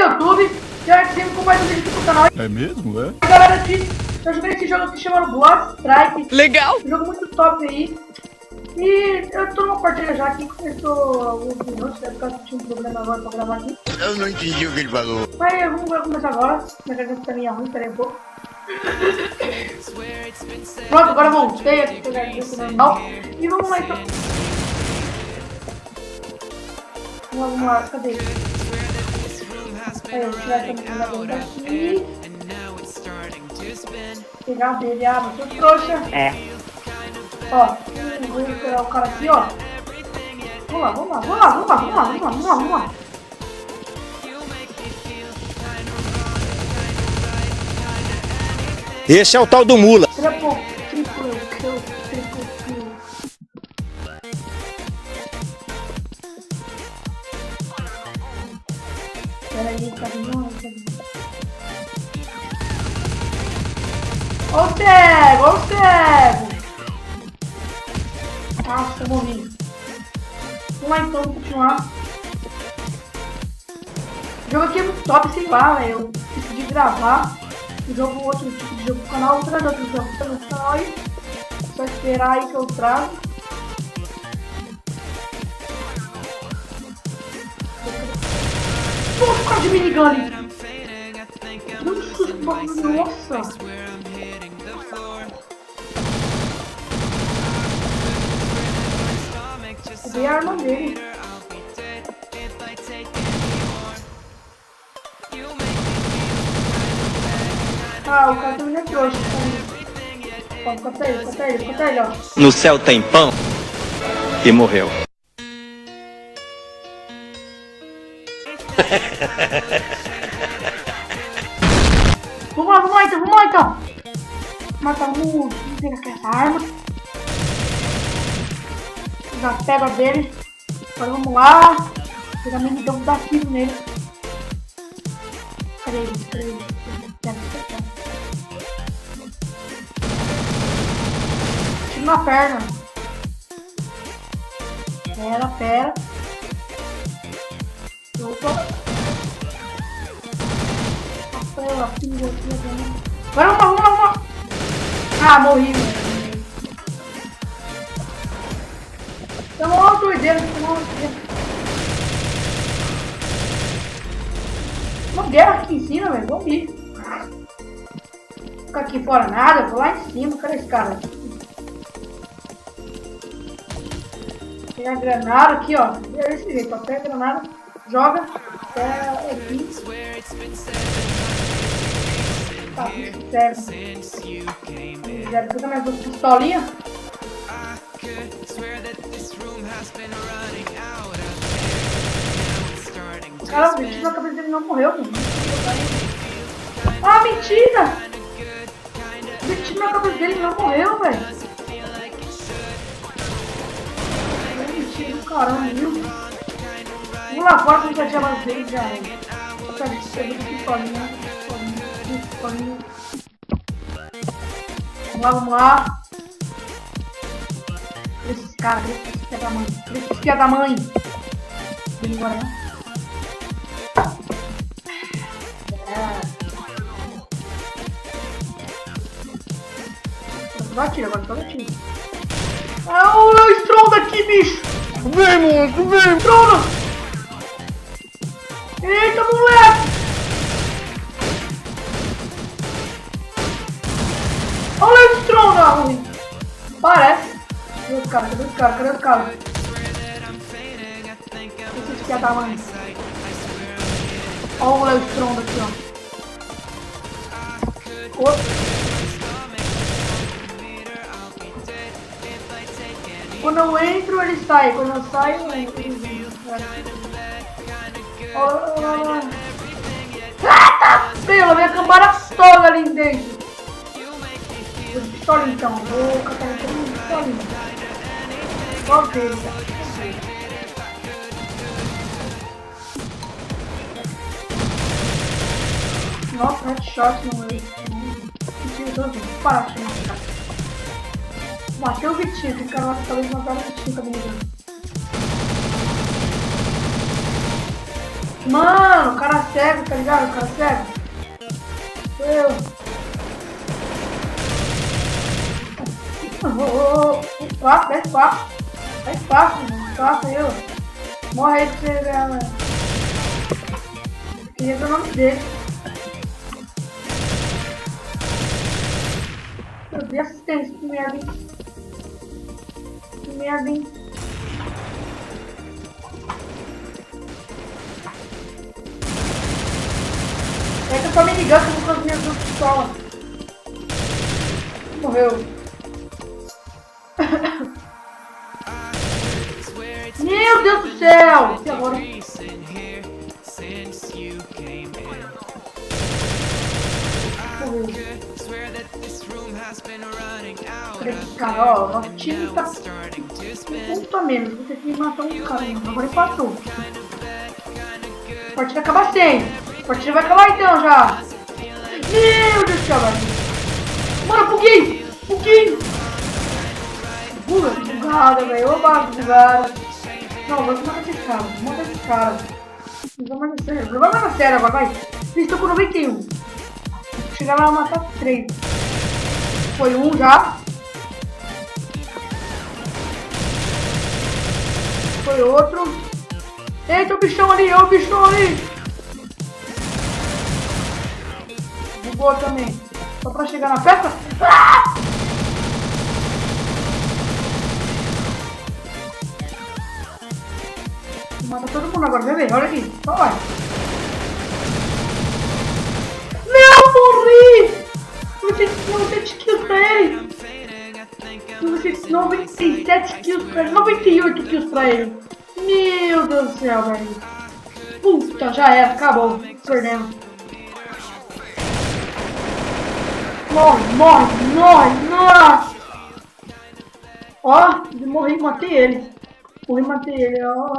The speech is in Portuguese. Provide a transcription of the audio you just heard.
YouTube, já sempre com mais um vídeo aqui pro canal. É mesmo, é? Galera, aqui, eu joguei esse jogo aqui chamado Blood Strike. Legal! Um jogo muito top aí. E eu tô numa partida já aqui, começou alguns minutos, deve ficar tinha um problema agora pra gravar aqui. Eu não entendi o que ele falou. Mas vamos começar agora, minha garganta tá meio ruim, peraí um pouco. Pronto, agora eu voltei aqui pra garganta normal. E vamos lá então. Vamos lá, cadê? Aí, eu vou tirar essa minha daqui. Pegar dele, ah, mas eu trouxa. É. Ó, vou esperar o cara aqui, ó. Vamos lá. Esse é o tal do mula. Triple kill. Peraí, caminhão. Ó o cego! Nossa, eu morri. Vamos lá então, continuar. O jogo aqui é muito top, sei lá, velho. Eu decidi gravar o jogo, outro tipo de jogo pro canal, outro jogo pro canal aí. Só esperar aí que eu trago. Nossa, cara de minigun ali. Nossa. Cadê a arma dele? Ah, o cara também é trouxa. Ó, corta ele, ó. No céu tem pão e morreu. Vamos lá então. Vamos pegar aqui essa arma. Já pega dele. Agora vamos lá. Pegar mesmo então dar tiro nele. Cadê ele? Tiro na perna. Pera. Opa. Vamos lá. Ah, morri. Tá uma doideira. Uma guerra aqui em cima, velho. Vamos ir. Ficar aqui fora nada. Vou lá em cima. Cadê esse cara? Tem a granada aqui, ó. É desse jeito. Ó. Pega a granada. Joga. Até aqui. Tá, sério. Já pega mais duas pistolinhas. Cara, o bicho na cabeça dele não morreu, mano. Ah, mentira! O bicho na cabeça dele não morreu, velho. É mentira do caramba, viu? Vamos lá fora que a gente vai tirar dele já. Pistolinha. Vamos lá. Esses caras, esse que é da mãe. Vem embora, né? Vai atirar, agora só atira. Ah, olha o Stronda aqui, bicho! Vem, monstro, vem! Stronda! Eita, moleque! Olha o Stronda! Parece. Cadê os caras? Esse que é da mãe. Olha o Stronda aqui, ó. Outro. Quando eu entro, ele sai. Quando eu saio, ele entra. Eita! Pela minha cambada toda ali dentro. Vou de pistola então. Vou catar aqui de pistolinha. Qual dele, cara? Nossa, headshot não é isso. Vou parar de chamar, cara. Bateu o Vitinho, esse cara talvez mataram o Vitinho também. Mano, o cara cego, tá ligado? O cara cego. Sou eu. Fácil, é fácil. É fácil, mano. Fácil eu. Morre aí pra você ver, mano. Queria ver o nome dele. Eu dei assistência, que merda, hein? Que merda, hein? É que eu tô me ligando que eu vou com as minhas duas pistolas. Morreu. Meu Deus do céu! E agora? Morreu. Cara, ó, nosso time tá um ponto a menos. Você tem que matar um cara, mano. Agora empatou. A partida vai acabar sem. A partida vai acabar então já. Meu Deus do céu, velho. Mano, buguei! Buguei! Bugada, velho. Oba, bugada. Não, vou matar esse cara. Vou matar esse cara. Não vou matar sério. Não vai matar sério agora, vai. Eles estão com 91. Chegar lá e matar 3. Foi um já. Foi outro. Eita, o bichão ali, o bichão ali. Bugou também. Só pra chegar na peça. Ah! Mata todo mundo agora, bebê. Olha aqui. Só vai. Não, morri! 97 kills pra ele. 97 kills pra ele. 98 kills pra ele. Meu Deus do céu, velho. Puta, já era. Acabou. Perdemos. Morre, morre, morre. Nossa. Ó, morri e matei ele. Morri e matei ele. Ó.